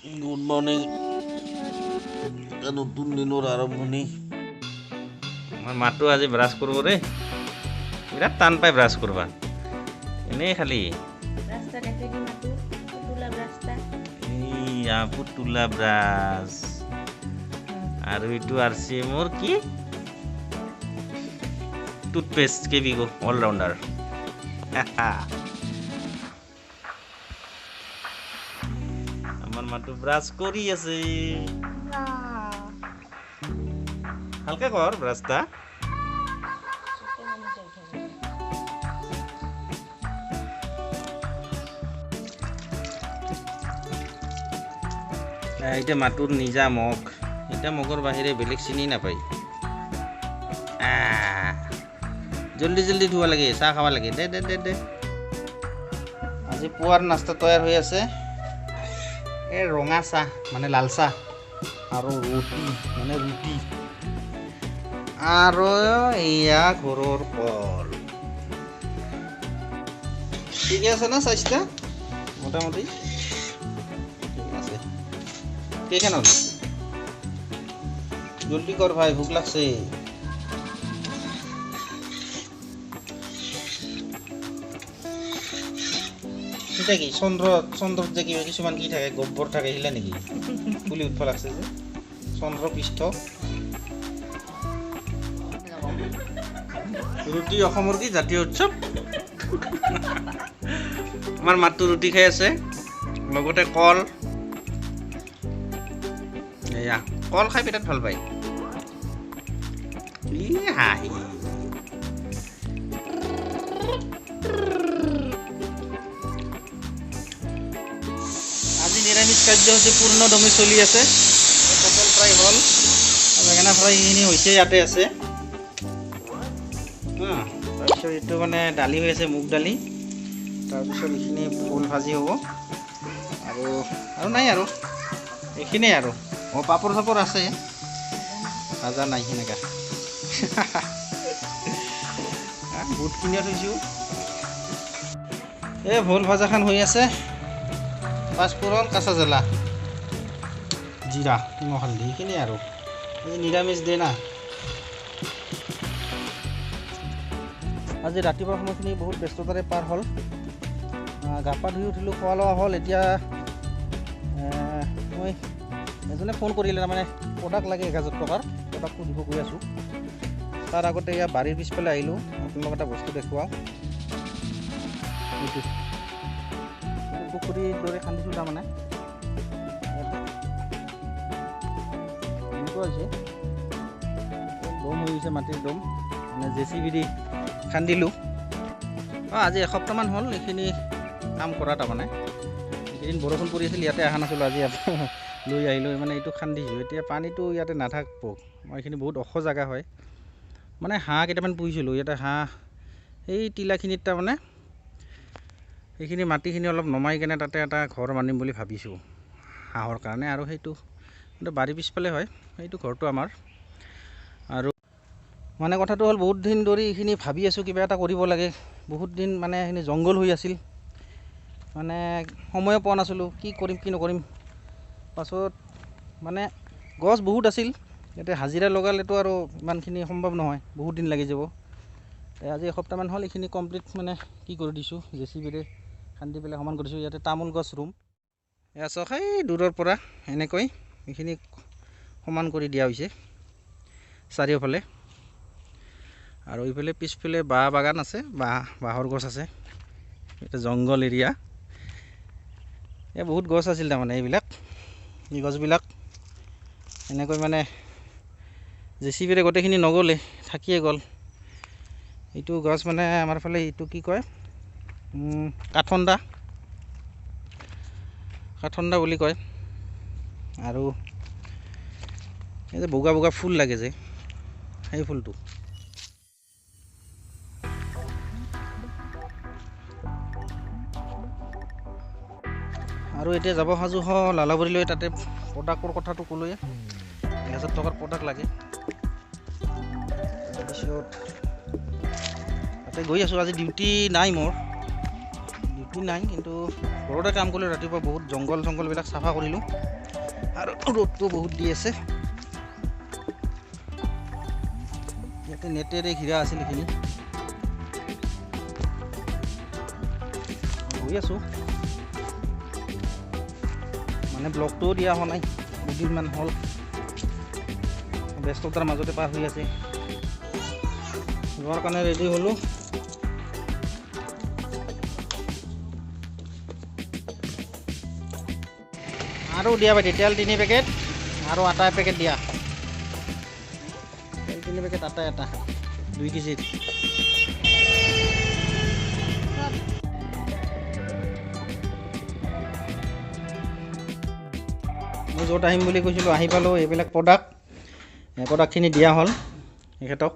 Good morning. নতুন দিনৰ আৰম্ভণি। মই মাতো আজি ব্ৰাছ কৰিব দেই, বিৰাট টান পাই ব্ৰাছ কৰবা, এনেই খালি পুতুলা ব্ৰাছ। আৰু এইটো আৰচি মোৰ কি টুথপেষ্ট কেবি গো অলৰাউণ্ডাৰ। আমার মাটো ব্রাশ করি আছে, হালকা কর ব্রাশটা। এটা মাটোর নিজা মগ, এটা মগর বাহিরে বেলেগ চিনি নাপায়। জলদি জলদি ধোৱা লাগে, চাহ খাব লাগে। দে দে দে দে আজি পুৱাৰ নাস্তা তৈয়াৰ হৈ আছে। এই ৰঙা চাহ মানে লাল চাহ আৰু ৰুটি মানে ৰুটি আৰু এয়া ঘৰৰ ফল। ঠিকে আছে না স্বাস্থ্য মোটামুটি ঠিক আছে। কেইখানত জলদি কৰ ভাই, ভোক লাগছে। এটা কি চন্দ্ৰত যে কিবা কিছুমান কি থাকে, গোবৰ থাকে, আহিলা নেকি? ফুলি উঠব লাগছে যে চন্দ্ৰ পৃষ্ঠ। ৰুটি অসমৰ কি জাতীয় উৎসৱ। আমাৰ মাতটো ৰুটি খাই আছে, লগতে কল। এয়া কল খাই বিৰাট ভাল পায়। হাঁহি নিৰামিষ কাৰ্যসূচী পূৰ্ণদমে চলি আছে। পটল ফ্ৰাই হ'ল, বেঙেনা ফ্ৰাই এইখিনি হৈছে, ইয়াতে আছে। তাৰপিছত এইটো মানে দালি হৈ আছে, মুগ দালি। তাৰপিছত এইখিনি ফুল ভাজি হ'ব আৰু নাই আৰু এইখিনিয়ে আৰু পাপৰ চাপৰ আছে, ভাজা নাই সেনেকা। বুট কিনিও থৈছোঁ। এই ভোল ভাজাখন হৈ আছে, পাঁচফোৰণ, কাঁচা জ্বলা, জিৰা, নিমখ, হালধি, এইখিনি আৰু আজি নিৰামিষ দে না। আজি ৰাতিপুৱা সময়খিনি বহুত ব্যস্ততাৰে পাৰ হ'ল। গা পা ধুই উঠিলোঁ, খোৱা লোৱা হ'ল। এতিয়া মই এজনে ফোন কৰিলে, তাৰমানে প্ৰডাক্ট লাগে 1000 টকাৰ, প্ৰডাক্টটো দিব গৈ আছোঁ। তাৰ আগতে এয়া বাৰীৰ পিছফালে আহিলোঁ, আপোনালোক এটা বস্তু দেখুৱাওঁ। এইটো পুখুৰীৰ দৰে খান্দিছোঁ, তাৰমানে এনেকুৱা হৈছে, দম হৈ গৈছে, মাটিৰ দম, মানে JCB দি খান্দিলোঁ। আজি এসপ্তাহমান হ'ল এইখিনি কাম কৰা। তাৰমানে এইকেইদিন বৰষুণ পৰি আছিল, ইয়াতে অহা নাছিলোঁ, আজি লৈ আহিলোঁ। মানে এইটো খান্দিছোঁ, এতিয়া পানীটো ইয়াতে নাথাকব। মই এইখিনি বহুত ওখ জেগা হয়, মানে হাঁহ কেইটামান পুহিছিলোঁ ইয়াতে। হাঁহ এই টিলাখিনিত, তাৰমানে সেইখিনি মাটিখিনি অলপ নমাই কেনে তাতে এটা ঘৰ বান্ধিম বুলি ভাবিছোঁ হাঁহৰ কাৰণে। আৰু সেইটো বাৰীৰ পিছফালে হয়, সেইটো ঘৰটো আমাৰ। আৰু মানে কথাটো হ'ল, বহুত দিন ধৰি এইখিনি ভাবি আছোঁ কিবা এটা কৰিব লাগে। বহুত দিন মানে এইখিনি জংঘল হৈ আছিল, মানে সময়ো পোৱা নাছিলোঁ কি কৰিম কি নকৰিম। পাছত মানে গছ বহুত আছিল, ইয়াতে হাজিৰা লগালেতো আৰু ইমানখিনি সম্ভৱ নহয়, বহুত দিন লাগি যাব। আজি এসপ্তাহমান হ'ল এইখিনি কমপ্লিট মানে কি কৰি দিছোঁ, JCBৰে খান্দি পেলাই সমান কৰিছোঁ। ইয়াতে তামোল গছ ৰুম, এয়া চাওক, এই দূৰৰ পৰা এনেকৈ এইখিনি সমান কৰি দিয়া হৈছে চাৰিওফালে। আৰু এইফালে পিছফালে বাঁহ বাগান আছে, বাঁহৰ গছ আছে। এটা জংঘল এৰিয়া, বহুত গছ আছিল তাৰমানে। এই গছবিলাক এনেকৈ মানে JCBৰে গোটেইখিনি নগ'লে, থাকিয়ে গ'ল। এইটো গছ মানে আমাৰ ফালে এইটো কি কয়, কাঠণ্ডা বুলি কয়। আৰু এই যে বগা বগা ফুল লাগে যে, সেই ফুলটো। আৰু এতিয়া যাব সাজু হ'ল লালাবৰীলৈ। তাতে প্ৰডাক্টৰ কথাটো ক'লোৱে, 1000 টকাৰ প্ৰডাক্ট লাগে। তাৰপিছত তাতে গৈ আছোঁ। আজি ডিউটি নাই মোৰ, দিন নাই, কিন্তু ঘৰতে কাম কৰিলোঁ। ৰাতিপুৱা বহুত জংঘলবিলাক চাফা কৰিলোঁ আৰু ৰ'দটো বহুত দি আছে। ইয়াতে নেটেৰে ঘিৰা আছিল এইখিনি। গৈ আছোঁ, মানে ব্লগটোও দিয়া হোৱা নাই, দুদিনমান হ'ল। ব্যস্ততাৰ মাজতে পাৰ হৈ আছে। যোৱাৰ কাৰণে ৰেডি হ'লোঁ। আৰু দিয়া ভাইটি, তেল 3 পেকেট আৰু আটা 1 পেকেট দিয়া। তেল 3 পেকেট, আটা এটা 2 কেজিত। মই য'ত আহিম বুলি কৈছিলোঁ আহি পালোঁ। এইবিলাক প্ৰডাক্টখিনি দিয়া হ'ল এখেতক।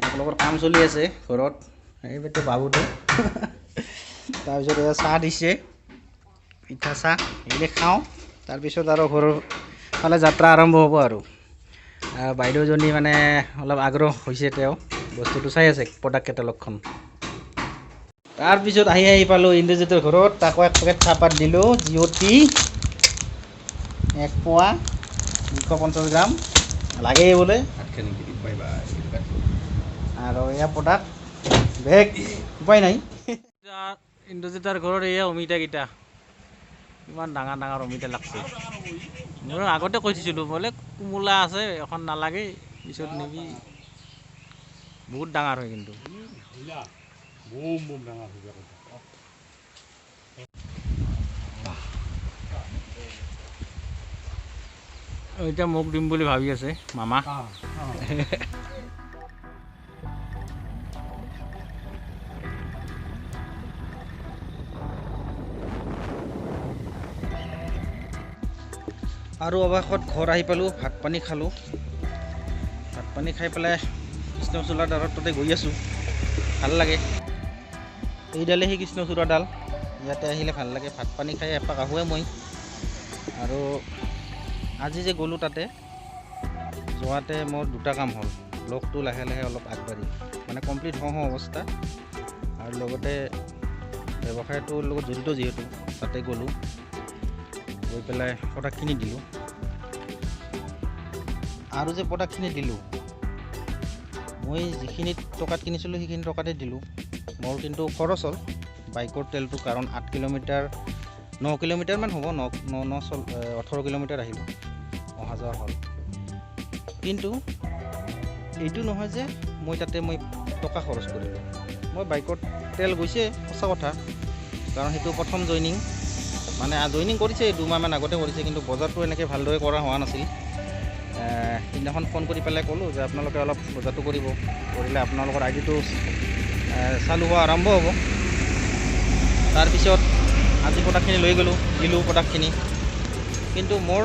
একেলগত কাম চলি আছে ঘৰত। এইবাৰটো বাবুটো তাৰপিছত এয়া চাহ দিছে, পিঠা চাহ এইবিলাক খাওঁ। তাৰপিছত আৰু ঘৰৰ ফালে যাত্ৰা আৰম্ভ হ'ব আৰু বাইদেউজনী মানে অলপ আগ্ৰহ হৈছে, তেওঁ বস্তুটো চাই আছে, প্ৰডাক্ট কেটালগখন। তাৰপিছত আহি পালোঁ ইন্দ্ৰজিতৰ ঘৰত। তাকো 1 পেকেট চাহপাত দিলোঁ, জিঅ'টি 1 পোৱা 250 গ্ৰাম লাগেই বোলে। আৰু এয়া প্ৰডাক্ট বেগ, উপায় নাই। ইন্দ্ৰজিতৰ ঘৰত এয়া অমিতাকেইটা, ইমান ডাঙৰ ডাঙৰ অমিতা লাগছে। মই আগতে কৈ দিছিলোঁ, বোলে কোমোলা আছে এখন নালাগে, পিছত নেকি বহুত ডাঙৰ হয়। কিন্তু এতিয়া মোক দিম বুলি ভাবি আছে মামা। আৰু অৱশেষত ঘৰ আহি পালোঁ, ভাত পানী খালোঁ। ভাত পানী খাই পেলাই কৃষ্ণচূড়া ডালৰ তাতে গৈ আছোঁ। ভাল লাগে, এইডালে সেই কৃষ্ণচূড়া ডাল, ইয়াতে আহিলে ভাল লাগে। ভাত পানী খাই এপাক আহোঁৱে মই। আৰু আজি যে গ'লোঁ তাতে, যোৱাতে মোৰ 2টা কাম হ'ল। ব্লগটো লাহে লাহে অলপ আগবাঢ়ি, মানে কমপ্লিট হওঁ অৱস্থা, আৰু লগতে ব্যৱসায়টোৰ লগত জড়িত যিহেতু, তাতে গ'লোঁ। গৈ পেলাই প্ৰডাক্টখিনি দিলোঁ। আৰু যে প্ৰডাক্টখিনি দিলোঁ, মই যিখিনি টকাত কিনিছিলোঁ সেইখিনি টকাতে দিলোঁ। মোৰ কিন্তু খৰচ হ'ল বাইকৰ তেলটো, কাৰণ 8 কিলোমিটাৰ 9 কিলোমিটাৰমান হ'ব, 18 কিলোমিটাৰ আহিলোঁ, অহা যোৱা হ'ল। কিন্তু এইটো নহয় যে মই তাতে টকা খৰচ কৰিলোঁ। মই বাইকত তেল গৈছে সঁচা কথা, কাৰণ সেইটো প্ৰথম জইনিং, মানে জইনিং কৰিছে 2 মাহমান আগতে কৰিছে, কিন্তু বজাৰটো এনেকৈ ভালদৰে কৰা হোৱা নাছিল। সিদিনাখন ফোন কৰি পেলাই ক'লোঁ যে আপোনালোকে অলপ বজাৰটো কৰিব, কৰিলে আপোনালোকৰ আইডিটো চালু হোৱা আৰম্ভ হ'ব। তাৰপিছত আজি প্ৰডাক্টখিনি লৈ গ'লোঁ, দিলোঁ প্ৰডাক্টখিনি। কিন্তু মোৰ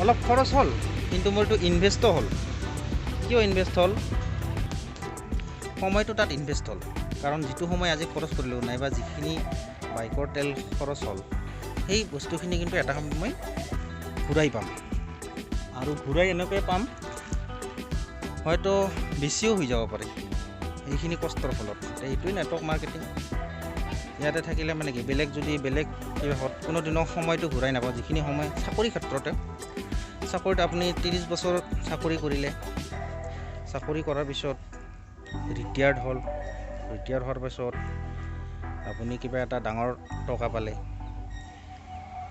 অলপ খৰচ হ'ল, কিন্তু মোৰ এইটো ইনভেষ্টও হ'ল। কিয় ইনভেষ্ট হ'ল? সময়টো তাত ইনভেষ্ট হ'ল। কাৰণ যিটো সময় আজি খৰচ কৰিলোঁ, নাইবা যিখিনি বাইকৰ তেল খৰচ হ'ল, সেই বস্তুখিনি কিন্তু এটা সময়ত মই ঘূৰাই পাম। আৰু ঘূৰাই এনেকৈ পাম, হয়তো বেছিও হৈ যাব পাৰে এইখিনি কষ্টৰ ফলত। এইটোৱে নেটৱৰ্ক মাৰ্কেটিং। ইয়াতে থাকিলে মানে কি, বেলেগ কিবাহত কোনো দিনৰ সময়টো ঘূৰাই নাপাওঁ। যিখিনি সময় চাকৰি ক্ষেত্ৰতে, চাকৰিত আপুনি 30 বছৰ চাকৰি কৰিলে, চাকৰি কৰাৰ পিছত ৰিটায়াৰ্ড হ'ল, ৰিটায়াৰ হোৱাৰ পাছত আপুনি কিবা এটা ডাঙৰ টকা পালে,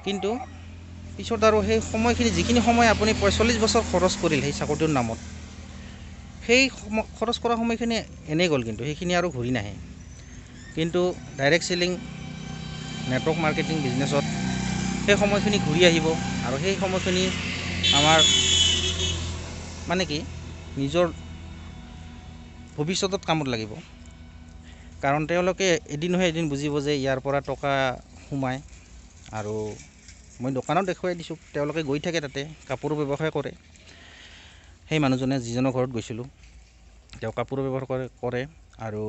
কিন্তু পিছত আৰু সেই সময়খিনি, যিখিনি সময় আপুনি 45 বছৰ খৰচ কৰিল সেই চাকৰিটোৰ নামত, সেই খৰচ কৰা সময়খিনি এনেই গ'ল, কিন্তু সেইখিনি আৰু ঘূৰি নাহে। কিন্তু ডাইৰেক্ট চেলিং, নেটৱৰ্ক মাৰ্কেটিং বিজনেছত সেই সময়খিনি ঘূৰি আহিব। আৰু সেই সময়খিনি আমাৰ মানে কি, নিজৰ ভৱিষ্যতত কামত লাগিব। কাৰণ তেওঁলোকে এদিন নহয় এদিন বুজিব যে ইয়াৰ পৰা টকা সোমায়। আৰু মই দোকানত দেখুৱাই দিছোঁ, তেওঁলোকে গৈ থাকে তাতে, কাপোৰৰ ব্যৱসায় কৰে। সেই মানুহজনে যিজনৰ ঘৰত গৈছিলোঁ, তেওঁ কাপোৰৰ ব্যৱসায় কৰে। আৰু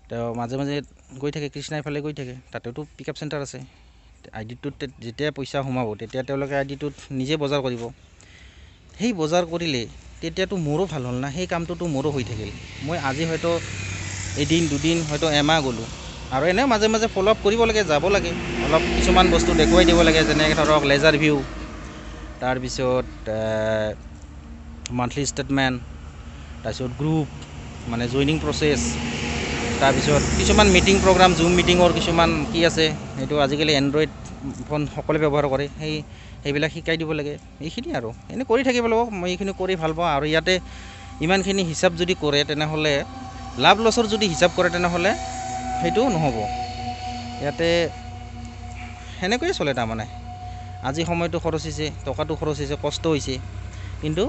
তেওঁ মাজে মাজে গৈ থাকে, কৃষ্ণাইৰ ফালে গৈ থাকে, তাতেতো পিক আপ চেণ্টাৰ আছে। আইডিটোত যেতিয়া পইচা সোমাব, তেতিয়া তেওঁলোকে আইডিটোত নিজে বজাৰ কৰিব। সেই বজাৰ কৰিলে তেতিয়াতো মোৰো ভাল হ'ল না, সেই কামটোতো মোৰো হৈ থাকিল। মই আজি হয়তো এদিন দুদিন, হয়তো এমাহ গ'লোঁ, আৰু এনেও মাজে মাজে ফ'ল' আপ কৰিব লাগে, যাব লাগে, অলপ কিছুমান বস্তু দেখুৱাই দিব লাগে, যেনেকৈ ধৰক লেজাৰ ভিউ, তাৰপিছত মান্থলি ষ্টেটমেণ্ট, তাৰপিছত গ্ৰুপ মানে জইনিং প্ৰচেছ, তাৰপিছত কিছুমান মিটিং প্ৰগ্ৰাম, জুম মিটিঙৰ কিছুমান কি আছে, সেইটো আজিকালি এণ্ড্ৰইড ফোন সকলোৱে ব্যৱহাৰ কৰে, সেইবিলাক শিকাই দিব লাগে। এইখিনি আৰু এনেই কৰি থাকিব লাগিব। মই এইখিনি কৰি ভাল পাওঁ। আৰু ইয়াতে ইমানখিনি হিচাপ যদি কৰে তেনেহ'লে লাভ লছৰ যদি হিচাপ কৰে তেনেহ'লে সেইটো নহ'ব। ইয়াতে সেনেকৈয়ে চলে তাৰমানে। আজি সময়টো খৰচ হৈছে, টকাটো খৰচ হৈছে, কষ্ট হৈছে, কিন্তু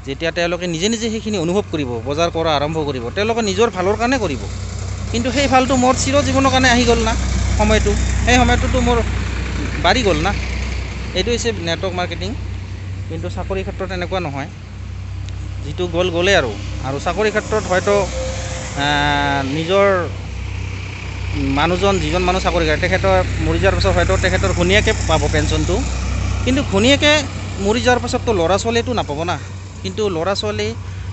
যেতিয়া তেওঁলোকে নিজে নিজে সেইখিনি অনুভৱ কৰিব, বজাৰ কৰা আৰম্ভ কৰিব, তেওঁলোকে নিজৰ ভালৰ কাৰণে কৰিব। কিন্তু সেই ভালটো মোৰ চিৰজীৱনৰ কাৰণে আহি গ'ল না, সময়টো সেই সময়টোতো মোৰ বাঢ়ি গ'ল না। এইটো হৈছে নেটৱৰ্ক মাৰ্কেটিং। কিন্তু চাকৰি ক্ষেত্ৰত এনেকুৱা নহয়, যিটো গ'লেই আৰু চাকৰি ক্ষেত্ৰত হয়তো নিজৰ মানুহজন, যিজন মানুহ চাকৰি কৰে, তেখেতৰ মৰি যোৱাৰ পাছত হয়তো তেখেতৰ ঘনীয়েকে পাব পেঞ্চনটো, কিন্তু ঘনীয়েকে মৰি যোৱাৰ পাছততো ল'ৰা ছোৱালীয়েতো নাপাব না। কিন্তু ল'ৰা ছোৱালী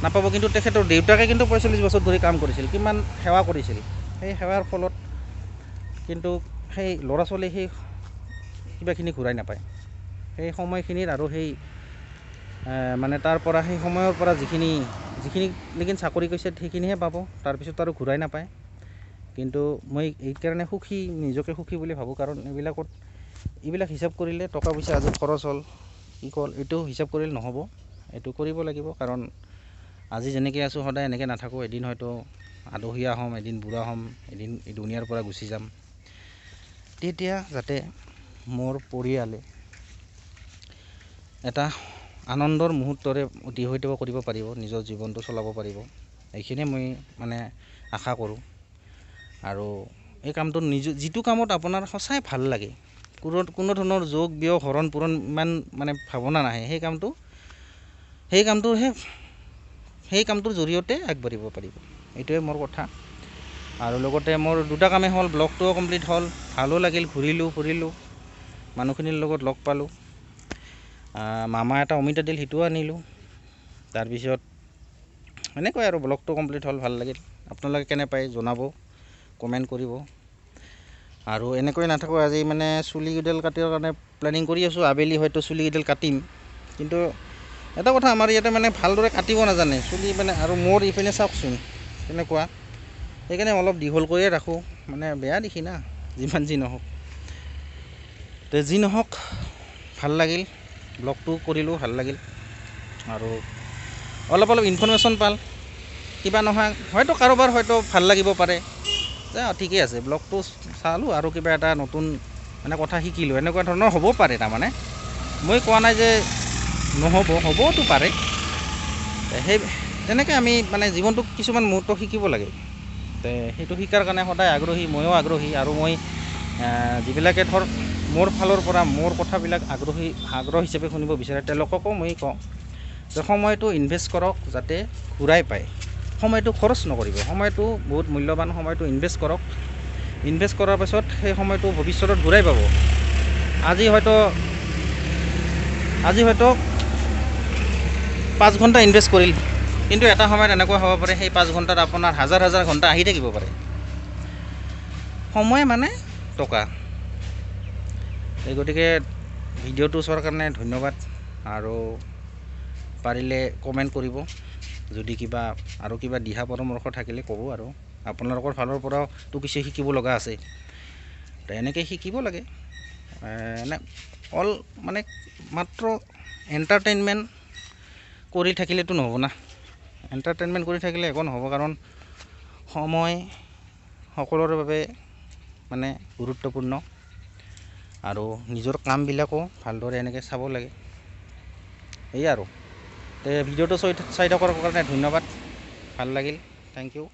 নাপাব, কিন্তু তেখেতৰ দেউতাকে কিন্তু 45 বছৰ ধৰি কাম কৰিছিল, কিমান সেৱা কৰিছিল। সেই সেৱাৰ ফলত কিন্তু সেই ল'ৰা ছোৱালীয়ে সেই কিবাখিনি ঘূৰাই নাপায়। সেই সময়খিনিৰ আৰু সেই মানে তাৰ পৰা সেই সময়ৰ পৰা যিখিনি লেকিন চাকৰি কৰিছে সেইখিনিহে পাব, তাৰপিছত আৰু ঘূৰাই নাপায়। কিন্তু মই এইকাৰণে সুখী, নিজকে সুখী বুলি ভাবোঁ, কাৰণ এইবিলাক হিচাপ কৰিলে টকা পইচা আজি খৰচ হ'ল, কি হ'ল, এইটো হিচাপ কৰিলে নহ'ব। এইটো কৰিব লাগিব, কাৰণ আজি যেনেকৈ আছোঁ সদায় এনেকৈ নাথাকোঁ। এদিন হয়তো আদহীয়া হ'ম, এদিন বুঢ়া হ'ম, এদিন এই দুনীয়াৰ পৰা গুচি যাম। তেতিয়া যাতে মোৰ পৰিয়ালে এটা আনন্দৰ মুহূৰ্তৰে অতিবাহিত কৰিব পাৰিব, নিজৰ জীৱনটো চলাব পাৰিব, এইখিনিয়ে মই মানে আশা কৰোঁ। আৰু এই কামটো যিটো কামত আপোনাৰ সঁচাই ভাল লাগে, কোনো ধৰণৰ যোগ বিয়োগ হৰণ পূৰণ ইমান মানে ভাৱনা নাহে, সেই কামটোৰ জৰিয়তে আগবাঢ়িব পাৰিব। এইটোৱে মোৰ কথা। আৰু লগতে মোৰ দুটা কামেই হ'ল, ব্লগটোও কমপ্লিট হ'ল, ভালো লাগিল, ঘূৰিলোঁ ফুৰিলোঁ, মানুহখিনিৰ লগত লগ পালোঁ, মামা এটা অমিতা দিল, সেইটোও আনিলোঁ। তাৰপিছত এনেকৈ আৰু ব্লগটো কমপ্লিট হ'ল, ভাল লাগিল। আপোনালোকে কেনে পায় জনাব, কমেণ্ট কৰিব। আৰু এনেকৈ নাথাকোঁ, আজি মানে চুলিকেইডাল কাটিবৰ কাৰণে প্লেনিং কৰি আছোঁ। আবেলি হয়তো চুলিকেইডাল কাটিম, কিন্তু এটা কথা, আমাৰ ইয়াতে মানে ভালদৰে কাটিব নাজানে চুলি মানে। আৰু মোৰ ইপিনে চাওকচোন তেনেকুৱা, সেইকাৰণে অলপ দীঘল কৰিয়ে ৰাখোঁ, মানে বেয়া দেখি না। যিমান যি নহওক, যি নহওক ভাল লাগিল, ব্লগটো কৰিলোঁ, ভাল লাগিল। আৰু অলপ ইনফৰমেশ্যন পাল, কিবা নহয় হয়তো কাৰোবাৰ হয়তো ভাল লাগিব পাৰে যে ঠিকেই আছে, ব্লগটো চালোঁ আৰু কিবা এটা নতুন মানে কথা শিকিলোঁ, এনেকুৱা ধৰণৰ হ'ব পাৰে। তাৰমানে মই কোৱা নাই যে নহ'ব, হ'বতো পাৰে। সেই তেনেকৈ আমি মানে জীৱনটোক কিছুমান মুহূৰ্ত শিকিব লাগে। সেইটো শিকাৰ কাৰণে সদায় আগ্ৰহী, ময়ো আগ্ৰহী। আৰু মই যিবিলাকে ধৰ মোৰ ফালৰ পৰা মোৰ কথাবিলাক আগ্ৰহ হিচাপে শুনিব বিচাৰে, তেওঁলোককো মই কওঁ যে সময়টো ইনভেষ্ট কৰক, যাতে ঘূৰাই পায়। সময়টো খৰচ নকৰিব, সময়টো বহুত মূল্যৱান, সময়টো ইনভেষ্ট কৰক। ইনভেষ্ট কৰাৰ পাছত সেই সময়টো ভৱিষ্যতত ঘূৰাই পাব। আজি হয়তো 5 ঘণ্টা ইনভেষ্ট কৰিল, কিন্তু এটা সময়ত এনেকুৱা হ'ব পাৰে সেই 5 ঘণ্টাত আপোনাৰ হাজাৰ ঘণ্টা আহি থাকিব পাৰে। সময় মানে টকা। এই গতিকে ভিডিঅ'টো চোৱাৰ কাৰণে ধন্যবাদ। আৰু পাৰিলে কমেণ্ট কৰিব, যদি আৰু কিবা দিহা পৰামৰ্শ থাকিলে ক'ব। আৰু আপোনালোকৰ ফালৰ পৰাওতো কিছু শিকিব লগা আছে, তো এনেকৈ শিকিব লাগে। মানে মাত্ৰ এণ্টাৰটেইনমেণ্ট কৰি থাকিলেতো নহ'ব না। এণ্টাৰটেইনমেণ্ট কৰি থাকিলে একো নহ'ব, কাৰণ সময় সকলোৰে বাবে মানে গুৰুত্বপূৰ্ণ। আৰু নিজৰ কামবিলাকো ভালদৰে এনেকৈ চাব লাগে। এই আৰু ভিডিঅ'টো চাই থকাৰ কাৰণে ধন্যবাদ, ভাল লাগিল, থেংক ইউ।